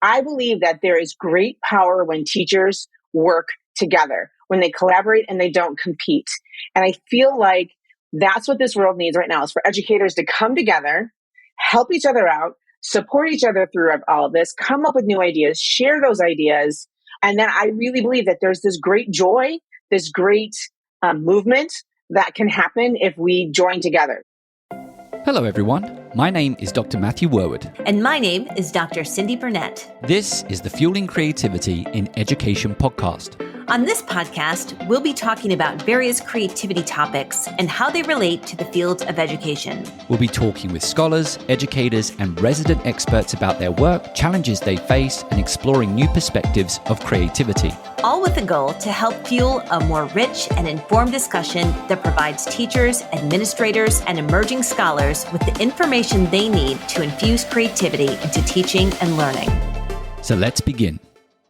I believe that there is great power when teachers work together, when they collaborate and they don't compete. And I feel like that's what this world needs right now, is for educators to come together, help each other out, support each other through all of this, come up with new ideas, share those ideas. And then I really believe that there's this great joy, this great movement that can happen if we join together. Hello everyone, my name is Dr. Matthew Werwood. And my name is Dr. Cindy Burnett. This is the Fueling Creativity in Education podcast. On this podcast, we'll be talking about various creativity topics and how they relate to the field of education. We'll be talking with scholars, educators, and resident experts about their work, challenges they face, and exploring new perspectives of creativity. All with the goal to help fuel a more rich and informed discussion that provides teachers, administrators, and emerging scholars with the information they need to infuse creativity into teaching and learning. So let's begin.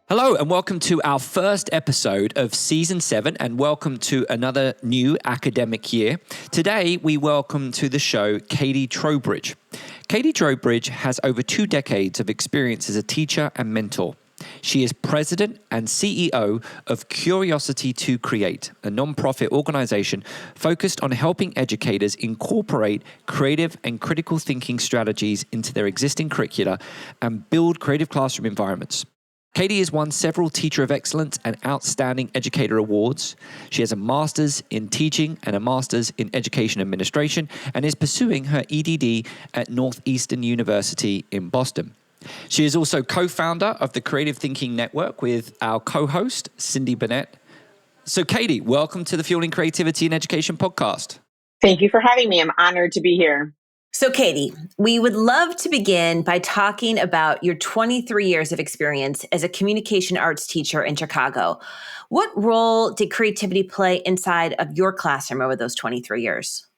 Hello and welcome to our first episode of Season 7 and welcome to another new academic year. Today we welcome to the show Katie Trowbridge. Katie Trowbridge has over 2 decades of experience as a teacher and mentor. She is president and CEO of Curiosity to Create, a nonprofit organization focused on helping educators incorporate creative and critical thinking strategies into their existing curricula and build creative classroom environments. Katie has won several Teacher of Excellence and Outstanding Educator Awards. She has a Master's in Teaching and a Master's in Education Administration and is pursuing her EDD at Northeastern University in Boston. She is also co-founder of the Creative Thinking Network with our co-host, Cindy Burnett. So Katie, welcome to the Fueling Creativity in Education podcast. Thank you for having me. I'm honored to be here. So Katie, we would love to begin by talking about your 23 years of experience as a communication arts teacher in Chicago. What role did creativity play inside of your classroom over those 23 years?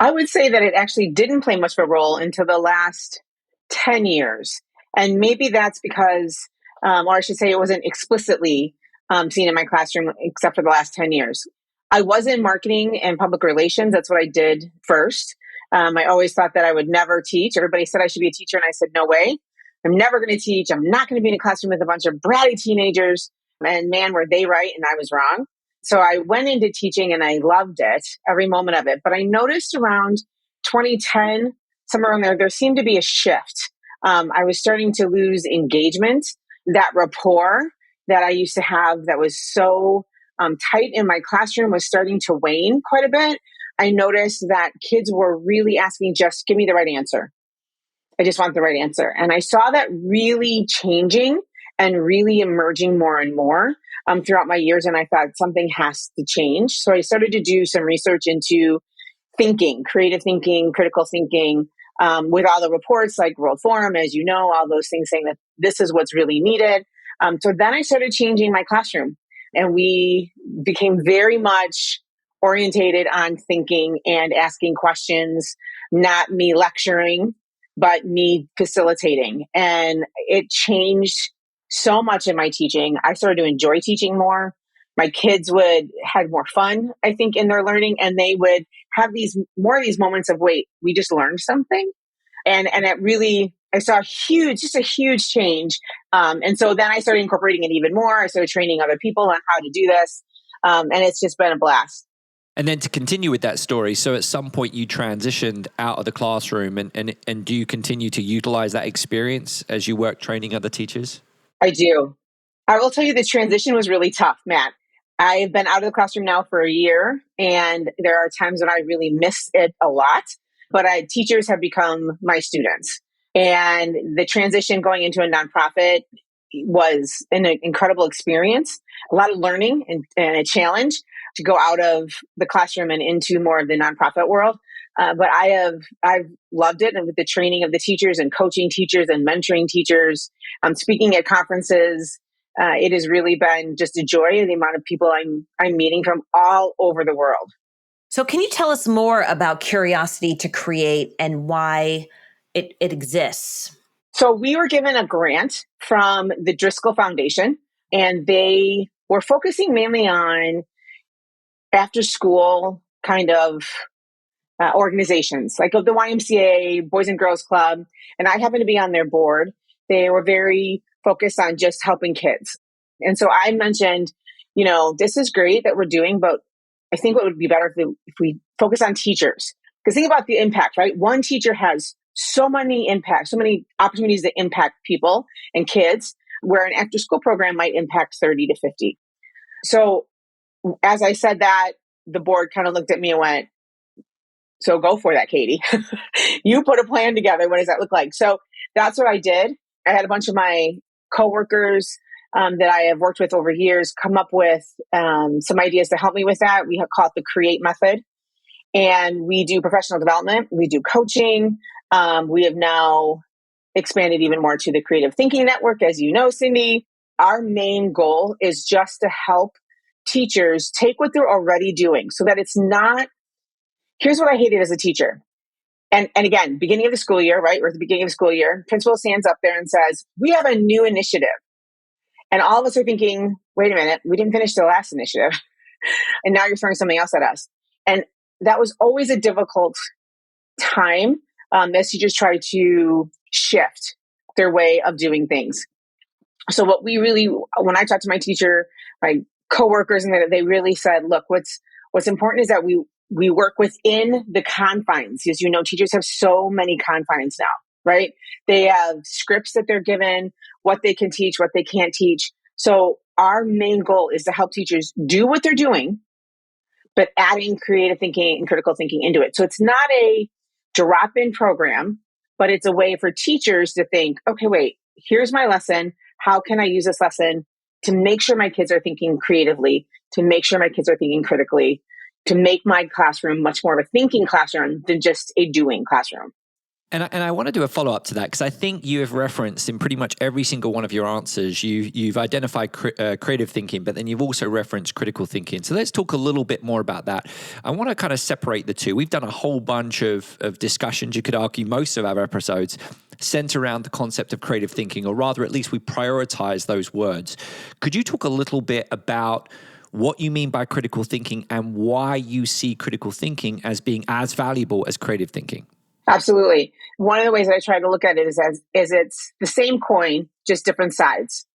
I would say that it actually didn't play much of a role until the last 10 years. And maybe that's because, or I should say it wasn't explicitly seen in my classroom except for the last 10 years. I was in marketing and public relations. That's what I did first. I always thought that I would never teach. Everybody said I should be a teacher, and I said, no way. I'm never going to teach. I'm not going to be in a classroom with a bunch of bratty teenagers. And man, were they right, and I was wrong. So I went into teaching, and I loved it, every moment of it. But I noticed around 2010, somewhere around there seemed to be a shift. I was starting to lose engagement. That rapport that I used to have that was so tight in my classroom was starting to wane quite a bit. I noticed that kids were really asking, just give me the right answer. I just want the right answer. And I saw that really changing and really emerging more and more throughout my years. And I thought something has to change. So I started to do some research into thinking, creative thinking, critical thinking, with all the reports like World Forum, as you know, all those things saying that this is what's really needed. So then I started changing my classroom, and we became very much orientated on thinking and asking questions, not me lecturing, but me facilitating. And it changed so much in my teaching. I started to enjoy teaching more. My kids had more fun, I think, in their learning, and they would have more of these moments of, wait, we just learned something. And it really, I saw a huge change. And so then I started incorporating it even more. I started training other people on how to do this. And it's just been a blast. And then to continue with that story, so at some point you transitioned out of the classroom and do you continue to utilize that experience as you work training other teachers? I do. I will tell you the transition was really tough, Matt. I've been out of the classroom now for a year, and there are times when I really miss it a lot, but teachers have become my students. And the transition going into a nonprofit was an incredible experience, a lot of learning and a challenge to go out of the classroom and into more of the nonprofit world. But I've loved it. And with the training of the teachers and coaching teachers and mentoring teachers, speaking at conferences, it has really been just a joy, the amount of people I'm meeting from all over the world. So can you tell us more about Curiosity to Create and why it exists? So we were given a grant from the Driscoll Foundation, and they were focusing mainly on after school kind of organizations, like of the YMCA, Boys and Girls Club, and I happened to be on their board. They were very focused on just helping kids. And so I mentioned, this is great that we're doing, but I think what would be better if we focus on teachers. Because think about the impact, right? One teacher has so many impacts, so many opportunities to impact people and kids, where an after school program might impact 30 to 50. So as I said that, the board kind of looked at me and went, so go for that, Katie. You put a plan together. What does that look like? So that's what I did. I had a bunch of my coworkers that I have worked with over years come up with some ideas to help me with that. We have called the CREATE method. And we do professional development. We do coaching. We have now expanded even more to the Creative Thinking Network. As you know, Cindy, our main goal is just to help teachers take what they're already doing so that it's not, here's what I hated as a teacher. And again, beginning of the school year, right? We're at the beginning of the school year. Principal stands up there and says, we have a new initiative. And all of us are thinking, wait a minute, we didn't finish the last initiative. And now you're throwing something else at us. And that was always a difficult time as teachers try to shift their way of doing things. So what we really, when I talked to my teacher, my coworkers, and they really said, look, what's important is that we work within the confines. As you know, teachers have so many confines now, right? They have scripts that they're given, what they can teach, what they can't teach. So our main goal is to help teachers do what they're doing, but adding creative thinking and critical thinking into it. So it's not a drop-in program, but it's a way for teachers to think, okay, wait, here's my lesson. How can I use this lesson to make sure my kids are thinking creatively, to make sure my kids are thinking critically, to make my classroom much more of a thinking classroom than just a doing classroom? And I want to do a follow-up to that, because I think you have referenced in pretty much every single one of your answers, you've identified creative thinking, but then you've also referenced critical thinking. So let's talk a little bit more about that. I want to kind of separate the two. We've done a whole bunch of discussions, you could argue most of our episodes, center around the concept of creative thinking, or rather at least we prioritize those words. Could you talk a little bit about what you mean by critical thinking and why you see critical thinking as being as valuable as creative thinking? Absolutely. One of the ways that I try to look at it is it's the same coin, just different sides,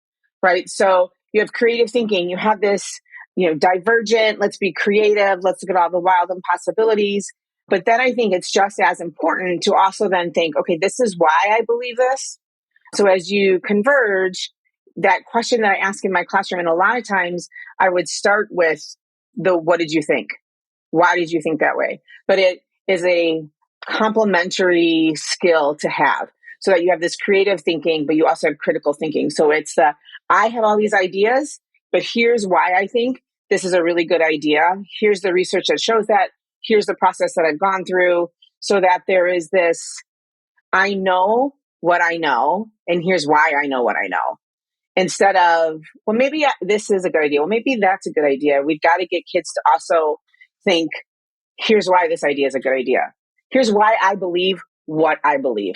right? So you have creative thinking, you have this, divergent, let's be creative, let's look at all the wild impossibilities. But then I think it's just as important to also then think, okay, this is why I believe this. So as you converge, that question that I ask in my classroom, and a lot of times I would start with what did you think? Why did you think that way? But it is a complementary skill to have, so that you have this creative thinking, but you also have critical thinking. So it's I have all these ideas, but here's why I think this is a really good idea. Here's the research that shows that. Here's the process that I've gone through, so that there is this, I know what I know, and here's why I know what I know. Instead of, well, maybe this is a good idea. Well, maybe that's a good idea. We've got to get kids to also think, here's why this idea is a good idea. Here's why I believe what I believe.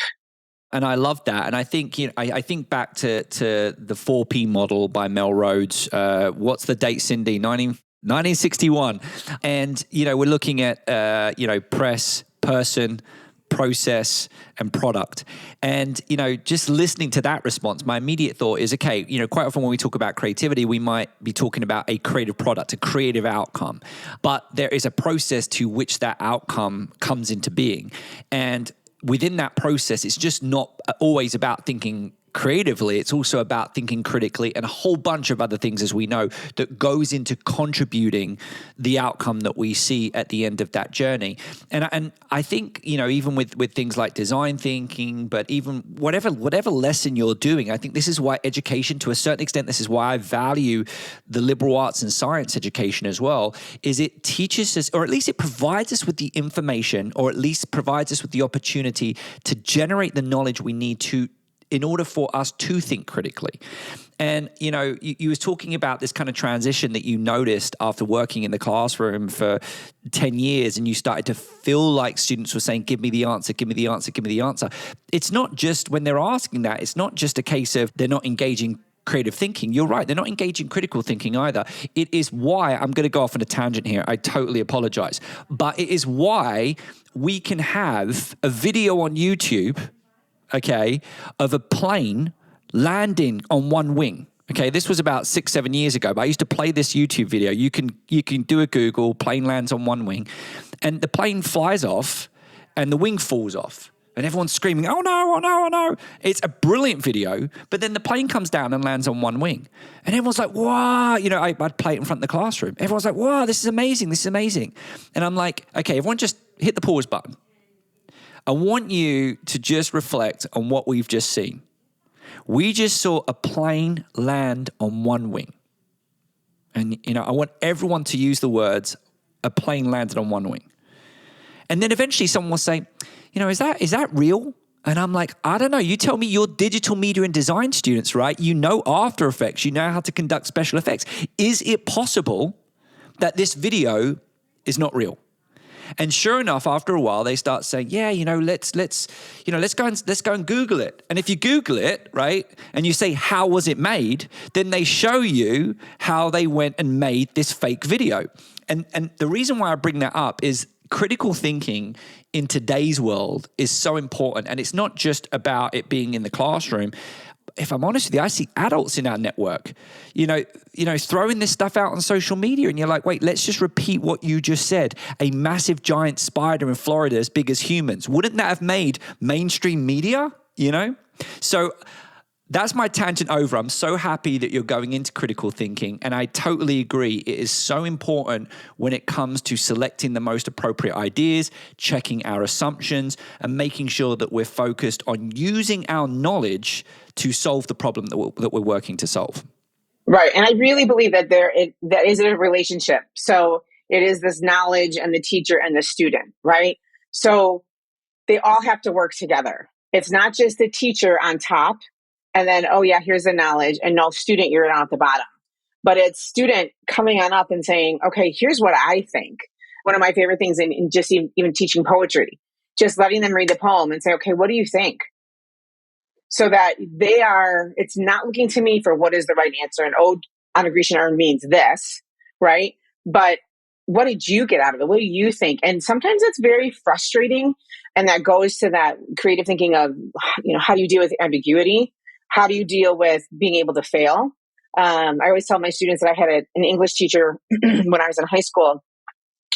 And I love that. And I think, I think back to the 4P model by Mel Rhodes. What's the date, Cindy? 1961. And, we're looking at, press, person, process, and product. And, just listening to that response, my immediate thought is, okay, quite often when we talk about creativity, we might be talking about a creative product, a creative outcome. But there is a process to which that outcome comes into being. And within that process, it's just not always about thinking creatively. It's also about thinking critically and a whole bunch of other things, as we know, that goes into contributing the outcome that we see at the end of that journey. And I think, even with things like design thinking, but even whatever lesson you're doing, I think this is why education, to a certain extent, this is why I value the liberal arts and science education as well, is it teaches us, or at least it provides us with the information, or at least provides us with the opportunity to generate the knowledge we need in order for us to think critically. And, you was talking about this kind of transition that you noticed after working in the classroom for 10 years, and you started to feel like students were saying, give me the answer, give me the answer, give me the answer. It's not just when they're asking that, it's not just a case of they're not engaging creative thinking. You're right. They're not engaging critical thinking either. It is why, I'm going to go off on a tangent here. I totally apologize. But it is why we can have a video on YouTube, okay, of a plane landing on one wing. Okay, this was about 6-7 years ago, but I used to play this YouTube video. You can do a Google, plane lands on one wing, and the plane flies off and the wing falls off. And everyone's screaming, oh no, oh no, oh no. It's a brilliant video, but then the plane comes down and lands on one wing. And everyone's like, wow, I'd play it in front of the classroom. Everyone's like, wow, this is amazing, this is amazing. And I'm like, okay, everyone just hit the pause button. I want you to just reflect on what we've just seen. We just saw a plane land on one wing. And, I want everyone to use the words, a plane landed on one wing. And then eventually someone will say, is that real? And I'm like, I don't know. You tell me, you're digital media and design students, right? You know After Effects. You know how to conduct special effects. Is it possible that this video is not real? And sure enough, after a while, they start saying, yeah, let's go and Google it. And if you Google it, right, and you say, how was it made? Then they show you how they went and made this fake video. And the reason why I bring that up is critical thinking in today's world is so important. And it's not just about it being in the classroom. If I'm honest with you, I see adults in our network, throwing this stuff out on social media, and you're like, wait, let's just repeat what you just said. A massive giant spider in Florida as big as humans. Wouldn't that have made mainstream media, So that's my tangent over. I'm so happy that you're going into critical thinking, and I totally agree. It is so important when it comes to selecting the most appropriate ideas, checking our assumptions, and making sure that we're focused on using our knowledge to solve the problem that we're working to solve. Right. And I really believe that that is a relationship. So it is this knowledge and the teacher and the student, right? So they all have to work together. It's not just the teacher on top and then, oh yeah, here's the knowledge, and no, student, you're down at the bottom. But it's student coming on up and saying, okay, here's what I think. One of my favorite things in just even teaching poetry, just letting them read the poem and say, okay, what do you think? So that it's not looking to me for what is the right answer. And on Grecian urn means this, right? But what did you get out of it? What do you think? And sometimes it's very frustrating. And that goes to that creative thinking of, how do you deal with ambiguity? How do you deal with being able to fail? I always tell my students that I had an English teacher when I was in high school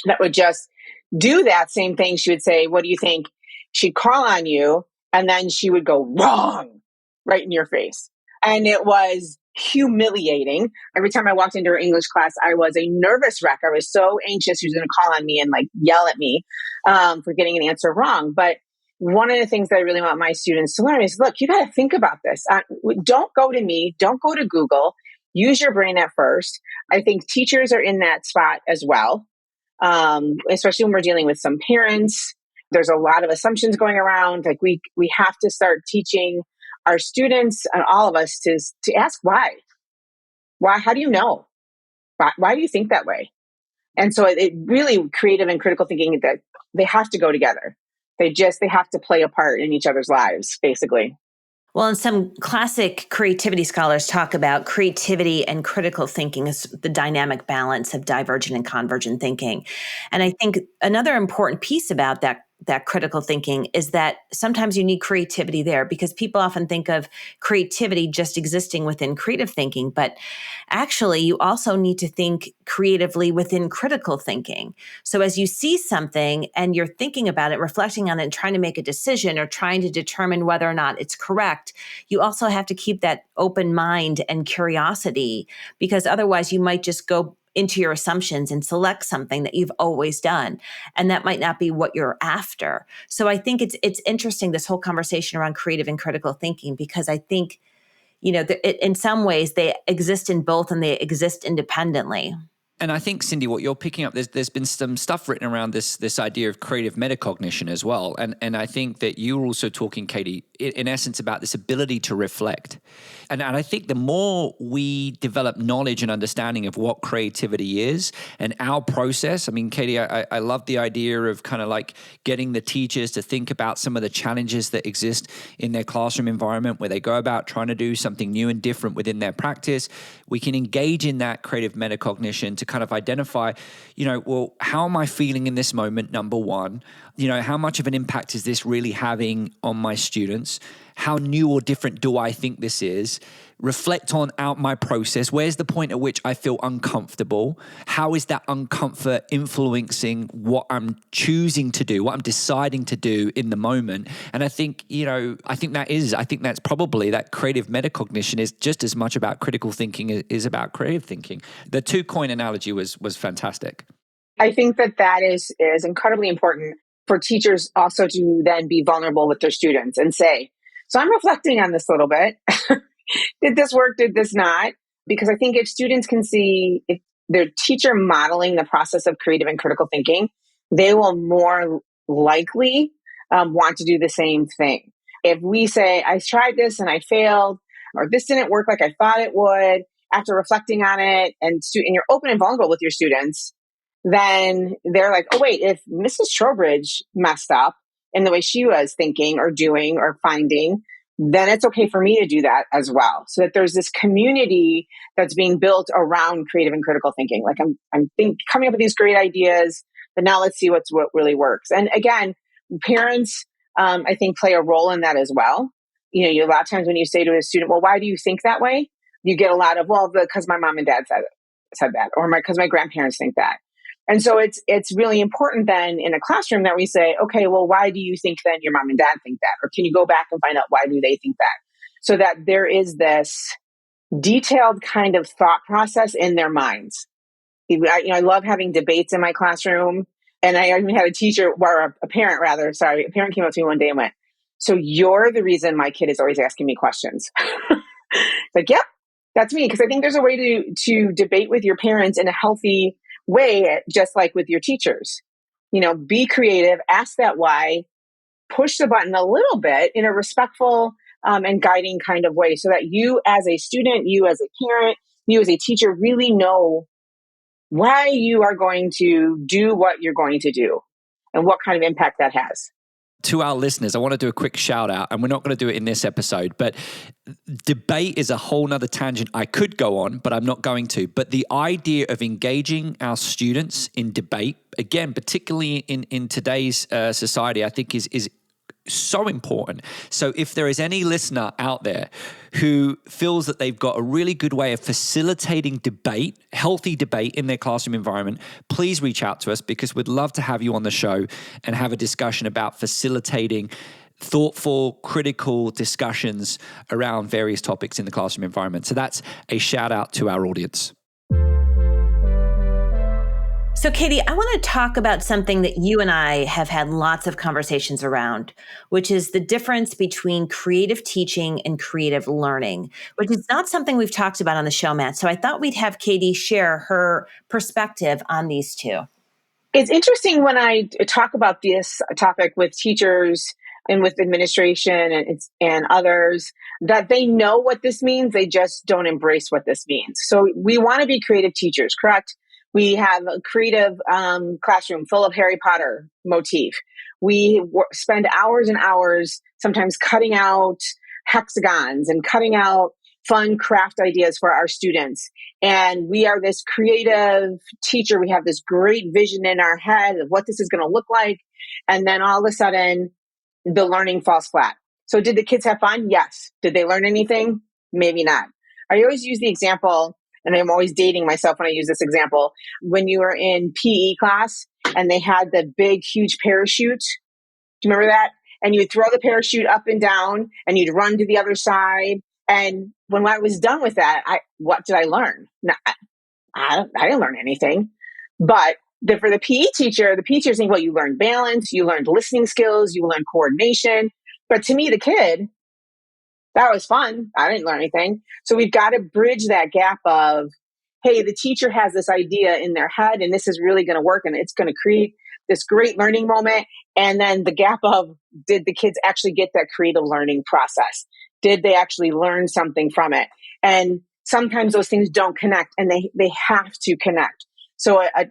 that would just do that same thing. She would say, what do you think? She'd call on you, and then she would go wrong right in your face. And it was humiliating. Every time I walked into her English class, I was a nervous wreck. I was so anxious she was going to call on me and yell at me for getting an answer wrong. But one of the things that I really want my students to learn is, look, you got to think about this. Don't go to me. Don't go to Google. Use your brain at first. I think teachers are in that spot as well, especially when we're dealing with some parents. There's a lot of assumptions going around. We have to start teaching our students and all of us to ask why. Why? How do you know? Why do you think that way? And so it really creative and critical thinking, that they have to go together. They have to play a part in each other's lives, basically. Well, and some classic creativity scholars talk about creativity and critical thinking as the dynamic balance of divergent and convergent thinking. And I think another important piece about that critical thinking is that sometimes you need creativity there, because people often think of creativity just existing within creative thinking, but actually you also need to think creatively within critical thinking. So as you see something and you're thinking about it, reflecting on it, and trying to make a decision or trying to determine whether or not it's correct, you also have to keep that open mind and curiosity, because otherwise you might just go into your assumptions and select something that you've always done. And that might not be what you're after. So I think it's interesting, this whole conversation around creative and critical thinking, because I think, in some ways they exist in both and they exist independently. And I think, Cindy, what you're picking up, there's been some stuff written around this idea of creative metacognition as well. And I think that you're also talking, Katie, in essence about this ability to reflect. And I think the more we develop knowledge and understanding of what creativity is and our process, I mean, Katie, I love the idea of kind of getting the teachers to think about some of the challenges that exist in their classroom environment where they go about trying to do something new and different within their practice. We can engage in that creative metacognition to kind of identify, well, how am I feeling in this moment, number one? How much of an impact is this really having on my students? how new or different do I think this is? Reflect on out my process. Where's the point at which I feel uncomfortable? How is that uncomfort influencing what I'm choosing to do, what I'm deciding to do in the moment? And I think, I think that's probably that creative metacognition is just as much about critical thinking as is about creative thinking. The 2-coin analogy was fantastic. I think that is incredibly important for teachers also to then be vulnerable with their students and say, so I'm reflecting on this a little bit. Did this work? Did this not? Because I think if students can see if their teacher modeling the process of creative and critical thinking, they will more likely want to do the same thing. If we say, I tried this and I failed, or this didn't work like I thought it would, after reflecting on it, and you're open and vulnerable with your students, then they're like, oh, wait, if Mrs. Trowbridge messed up in the way she was thinking or doing or finding, then it's okay for me to do that as well. So that there's this community that's being built around creative and critical thinking. Like I'm coming up with these great ideas, but now let's see what really works. And again, parents, I think, play a role in that as well. A lot of times when you say to a student, well, why do you think that way? You get a lot of, well, because my mom and dad said that, or because my grandparents think that. And so it's really important then in a classroom that we say, okay, well, why do you think then your mom and dad think that? Or can you go back and find out why do they think that? So that there is this detailed kind of thought process in their minds. I love having debates in my classroom. And I even had a parent came up to me one day and went, so you're the reason my kid is always asking me questions. Like, yep, that's me. Because I think there's a way to debate with your parents in a healthy way, just like with your teachers. Be creative, ask that why, push the button a little bit in a respectful and guiding kind of way so that you as a student, you as a parent, you as a teacher really know why you are going to do what you're going to do and what kind of impact that has. To our listeners, I want to do a quick shout out, and we're not going to do it in this episode, but debate is a whole nother tangent I could go on, but I'm not going to. But the idea of engaging our students in debate, again, particularly in today's society, I think is so important. So if there is any listener out there who feels that they've got a really good way of facilitating debate, healthy debate in their classroom environment, please reach out to us because we'd love to have you on the show and have a discussion about facilitating thoughtful, critical discussions around various topics in the classroom environment. So that's a shout out to our audience. So, Katie, I want to talk about something that you and I have had lots of conversations around, which is the difference between creative teaching and creative learning, which is not something we've talked about on the show, Matt. So I thought we'd have Katie share her perspective on these two. It's interesting when I talk about this topic with teachers and with administration and others, that they know what this means. They just don't embrace what this means. So we want to be creative teachers, correct? We have a creative classroom full of Harry Potter motif. We spend hours and hours sometimes cutting out hexagons and cutting out fun craft ideas for our students. And we are this creative teacher. We have this great vision in our head of what this is going to look like. And then all of a sudden, the learning falls flat. So did the kids have fun? Yes. Did they learn anything? Maybe not. I always use the example, and I'm always dating myself when I use this example, when you were in PE class and they had the big, huge parachute. Do you remember that? And you'd throw the parachute up and down and you'd run to the other side. And when I was done with that, what did I learn? No, I didn't learn anything. But for the PE teacher saying, well, you learned balance, you learned listening skills, you learned coordination. But to me, the kid, that was fun. I didn't learn anything. So we've got to bridge that gap of, hey, the teacher has this idea in their head and this is really going to work and it's going to create this great learning moment. And then the gap of, did the kids actually get that creative learning process? Did they actually learn something from it? And sometimes those things don't connect and they have to connect. So a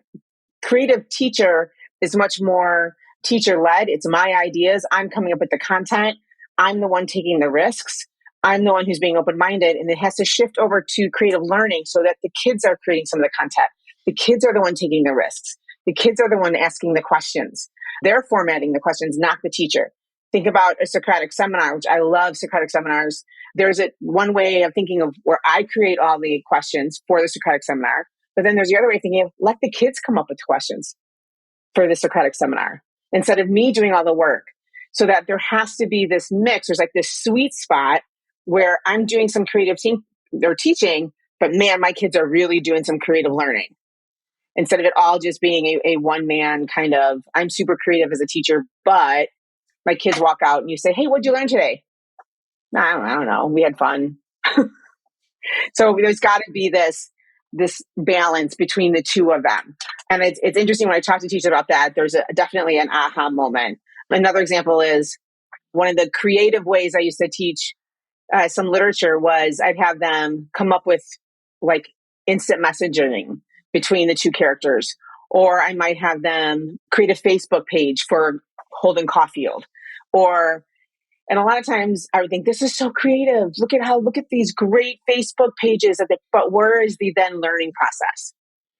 creative teacher is much more teacher-led. It's my ideas. I'm coming up with the content. I'm the one taking the risks. I'm the one who's being open-minded, and it has to shift over to creative learning so that the kids are creating some of the content. The kids are the one taking the risks. The kids are the one asking the questions. They're formatting the questions, not the teacher. think about a Socratic seminar, which I love Socratic seminars. There's one way of thinking of where I create all the questions for the Socratic seminar. But then there's the other way of thinking of let the kids come up with questions for the Socratic seminar instead of me doing all the work. So that there has to be this mix. There's like this sweet spot where I'm doing some creative teaching, but man, my kids are really doing some creative learning. Instead of it all just being a one-man kind of, I'm super creative as a teacher, but my kids walk out and you say, hey, what'd you learn today? I don't know. We had fun. So there's got to be this balance between the two of them. And it's interesting when I talk to teachers about that, there's definitely an aha moment. Another example is one of the creative ways I used to teach some literature was I'd have them come up with like instant messaging between the two characters. Or I might have them create a Facebook page for Holden Caulfield. And a lot of times I would think, this is so creative. Look at these great Facebook pages. But where is the then learning process,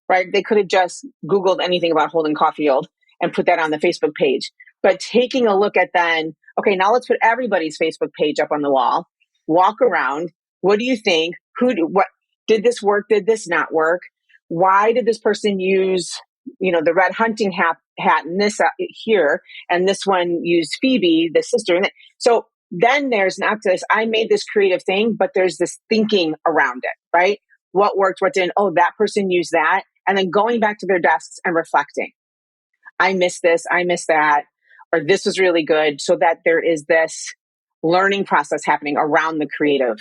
right? They could have just Googled anything about Holden Caulfield and put that on the Facebook page. But taking a look at then, okay, now let's put everybody's Facebook page up on the wall, walk around. What do you think? What did this work? Did this not work? Why did this person use, the red hunting hat and this here, and this one used Phoebe, the sister. So then there's not this, I made this creative thing, but there's this thinking around it, right? What worked, what didn't? Oh, that person used that. And then going back to their desks and reflecting. I missed this, I missed that, or this was really good, so that there is this learning process happening around the creative.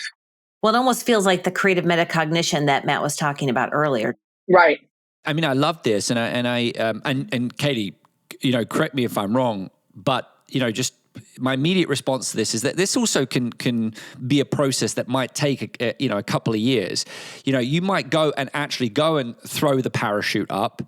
Well, it almost feels like the creative metacognition that Matt was talking about earlier. Right. I mean, I love this, and Katie, correct me if I'm wrong, but just my immediate response to this is that this also can be a process that might take a couple of years. You might go and throw the parachute up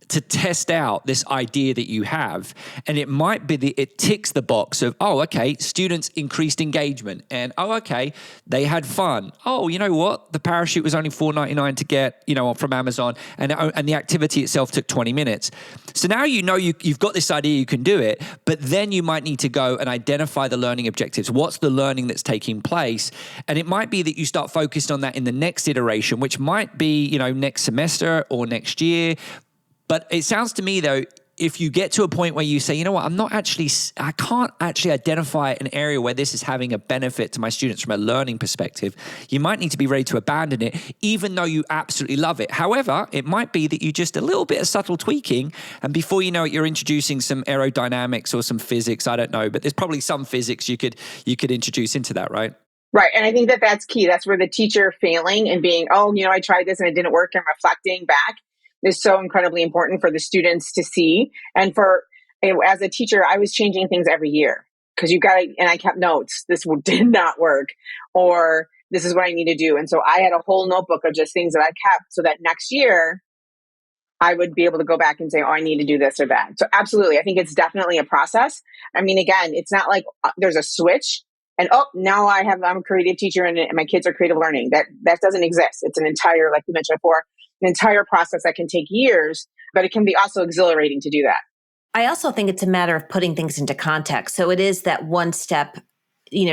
to test out this idea that you have, and it might be it ticks the box of, oh, okay, students increased engagement, and oh, okay, they had fun. Oh, you know what? The parachute was only $4.99 to get, from Amazon, and the activity itself took 20 minutes. So now you've got this idea, you can do it, but then you might need to go and identify the learning objectives. What's the learning that's taking place? And it might be that you start focused on that in the next iteration, which might be, next semester or next year. But it sounds to me, though, if you get to a point where you say, you know what, I can't actually identify an area where this is having a benefit to my students from a learning perspective, you might need to be ready to abandon it, even though you absolutely love it. However, it might be that you just a little bit of subtle tweaking, and before you know it, you're introducing some aerodynamics or some physics, I don't know, but there's probably some physics you could introduce into that, right? Right. And I think that's key. That's where the teacher failing and being, I tried this and it didn't work, and reflecting back is so incredibly important for the students to see. And as a teacher, I was changing things every year because and I kept notes. This did not work, or this is what I need to do. And so I had a whole notebook of just things that I kept so that next year I would be able to go back and say, oh, I need to do this or that. So absolutely. I think it's definitely a process. I mean, again, it's not like there's a switch and, now I'm a creative teacher and my kids are creative learning. That doesn't exist. It's an entire, like you mentioned before, an entire process that can take years, but it can be also exhilarating to do that. I also think it's a matter of putting things into context. So it is that one step,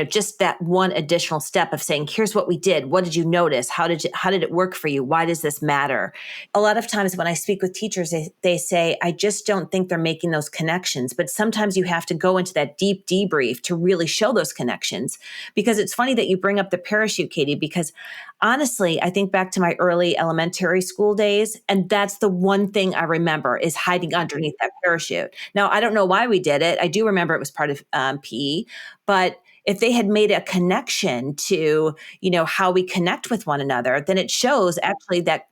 just that one additional step of saying, here's what we did. What did you notice? How did it work for you? Why does this matter? A lot of times when I speak with teachers, they say, I just don't think they're making those connections. But sometimes you have to go into that deep debrief to really show those connections. Because it's funny that you bring up the parachute, Katie, because honestly, I think back to my early elementary school days, and that's the one thing I remember is hiding underneath that parachute. Now, I don't know why we did it. I do remember it was part of PE, but if they had made a connection to, how we connect with one another, then it shows actually that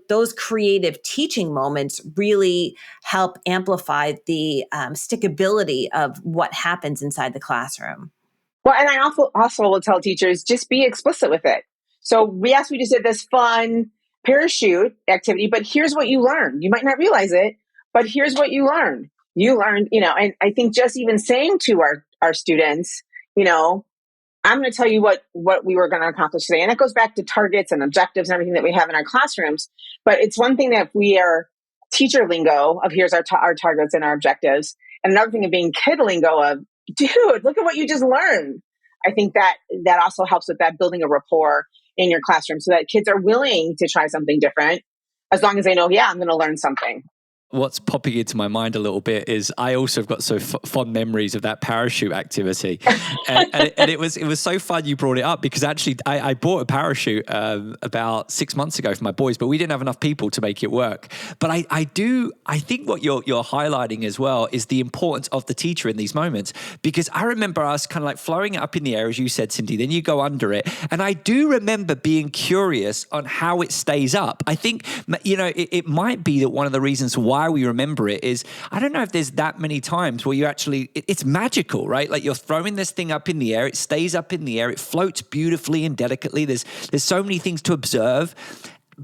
those creative teaching moments really help amplify the stickability of what happens inside the classroom. Well, and I also will tell teachers, just be explicit with it. So we just did this fun parachute activity, but here's what you learned. You might not realize it, but here's what you learned. You learned, and I think just even saying to our students, I'm going to tell you what we were going to accomplish today. And it goes back to targets and objectives and everything that we have in our classrooms. But it's one thing that we are teacher lingo of here's our targets and our objectives. And another thing of being kid lingo of dude, look at what you just learned. I think that also helps with that building a rapport in your classroom so that kids are willing to try something different as long as they know, yeah, I'm going to learn something. What's popping into my mind a little bit is I also have got so fond memories of that parachute activity, and it was so fun you brought it up because actually I bought a parachute about 6 months ago for my boys, but we didn't have enough people to make it work. But I think what you're highlighting as well is the importance of the teacher in these moments, because I remember us kind of like throwing it up in the air, as you said, Cindy, then you go under it, and I do remember being curious on how it stays up. I think it might be that one of the reasons why we remember it is, I don't know if there's that many times where you actually, it's magical, right? Like you're throwing this thing up in the air, it stays up in the air, it floats beautifully and delicately. There's so many things to observe.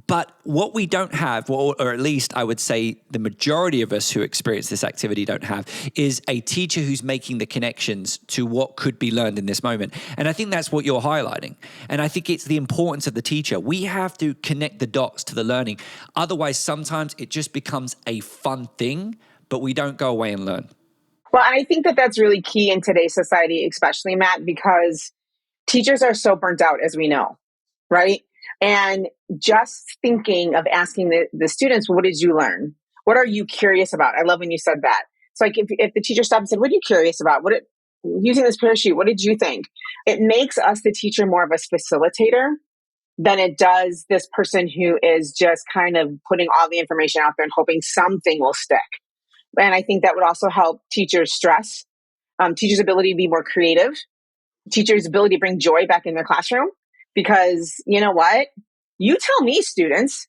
But what we don't have, or at least I would say the majority of us who experience this activity don't have, is a teacher who's making the connections to what could be learned in this moment. And I think that's what you're highlighting. And I think it's the importance of the teacher. We have to connect the dots to the learning. Otherwise, sometimes it just becomes a fun thing, but we don't go away and learn. Well, I think that that's really key in today's society, especially, Matt, because teachers are so burnt out, as we know, right? And just thinking of asking the students, what did you learn? What are you curious about? I love when you said that. It's like if the teacher stopped and said, what are you curious about? Using this parachute, what did you think? It makes us, the teacher, more of a facilitator than it does this person who is just kind of putting all the information out there and hoping something will stick. And I think that would also help teachers stress, teachers' ability to be more creative, teachers' ability to bring joy back in their classroom. Because you know what? You tell me, students,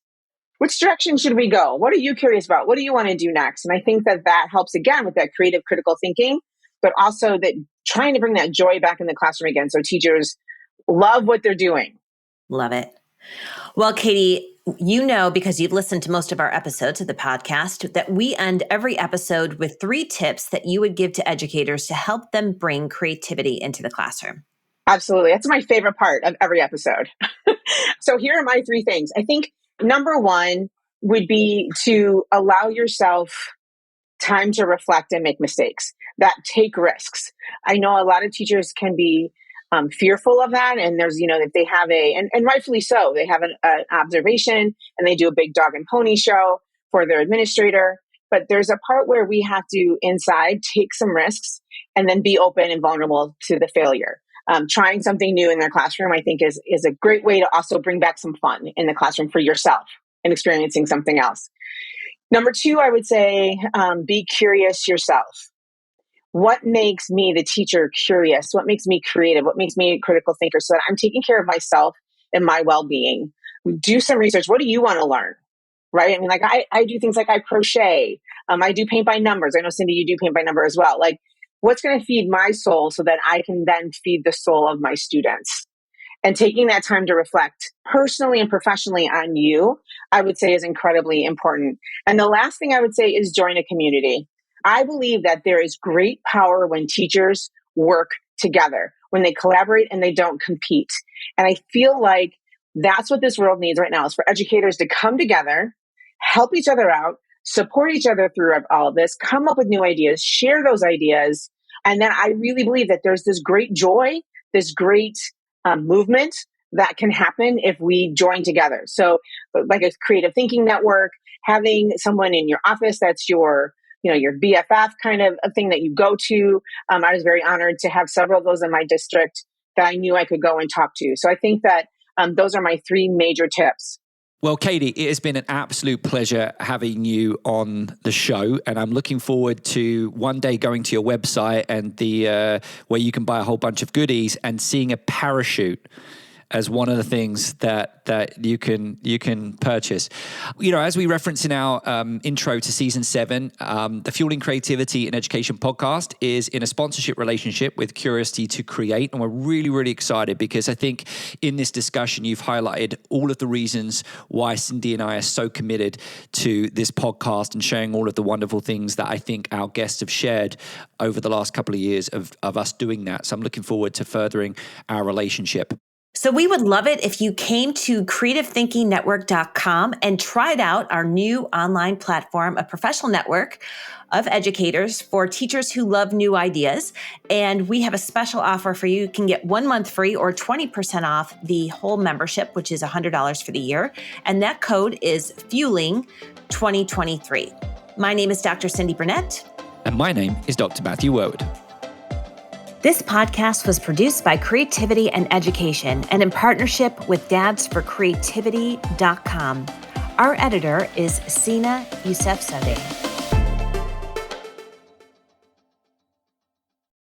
which direction should we go? What are you curious about? What do you want to do next? And I think that helps again with that creative, critical thinking, but also that trying to bring that joy back in the classroom again. So teachers love what they're doing. Love it. Well, Katie, you know, because you've listened to most of our episodes of the podcast, that we end every episode with 3 tips that you would give to educators to help them bring creativity into the classroom. Absolutely. That's my favorite part of every episode. So here are my 3 things. I think number 1 would be to allow yourself time to reflect and make mistakes, that take risks. I know a lot of teachers can be fearful of that. And there's, if they have and rightfully so, they have an observation and they do a big dog and pony show for their administrator. But there's a part where we have to inside take some risks and then be open and vulnerable to the failure. Trying something new in their classroom, I think, is a great way to also bring back some fun in the classroom for yourself and experiencing something else. Number 2, I would say, be curious yourself. What makes me, the teacher, curious? What makes me creative? What makes me a critical thinker so that I'm taking care of myself and my well-being? Do some research. What do you want to learn? Right? I mean, like I do things like I crochet. I do paint by numbers. I know, Cindy, you do paint by number as well. Like, what's going to feed my soul so that I can then feed the soul of my students? And taking that time to reflect personally and professionally on you, I would say, is incredibly important. And the last thing I would say is join a community. I believe that there is great power when teachers work together, when they collaborate and they don't compete. And I feel like that's what this world needs right now, is for educators to come together, help each other out, support each other through all of this, come up with new ideas, share those ideas. And then I really believe that there's this great joy, this great movement that can happen if we join together. So like a creative thinking network, having someone in your office that's your BFF kind of a thing that you go to. I was very honored to have several of those in my district that I knew I could go and talk to. So I think that those are my 3 major tips. Well, Katie, it has been an absolute pleasure having you on the show, and I'm looking forward to one day going to your website and the where you can buy a whole bunch of goodies and seeing a parachute as one of the things that you can purchase. As we reference in our intro to season 7, the Fueling Creativity in Education podcast is in a sponsorship relationship with Curiosity to Create. And we're really, really excited because I think in this discussion, you've highlighted all of the reasons why Cindy and I are so committed to this podcast and sharing all of the wonderful things that I think our guests have shared over the last couple of years of us doing that. So I'm looking forward to furthering our relationship. So we would love it if you came to creativethinkingnetwork.com and tried out our new online platform, a professional network of educators for teachers who love new ideas. And we have a special offer for you. You can get 1 month free or 20% off the whole membership, which is $100 for the year. And that code is Fueling 2023. My name is Dr. Cindy Burnett. And my name is Dr. Matthew Wood. This podcast was produced by Creativity and Education and in partnership with dadsforcreativity.com. Our editor is Sina Yousefzadeh.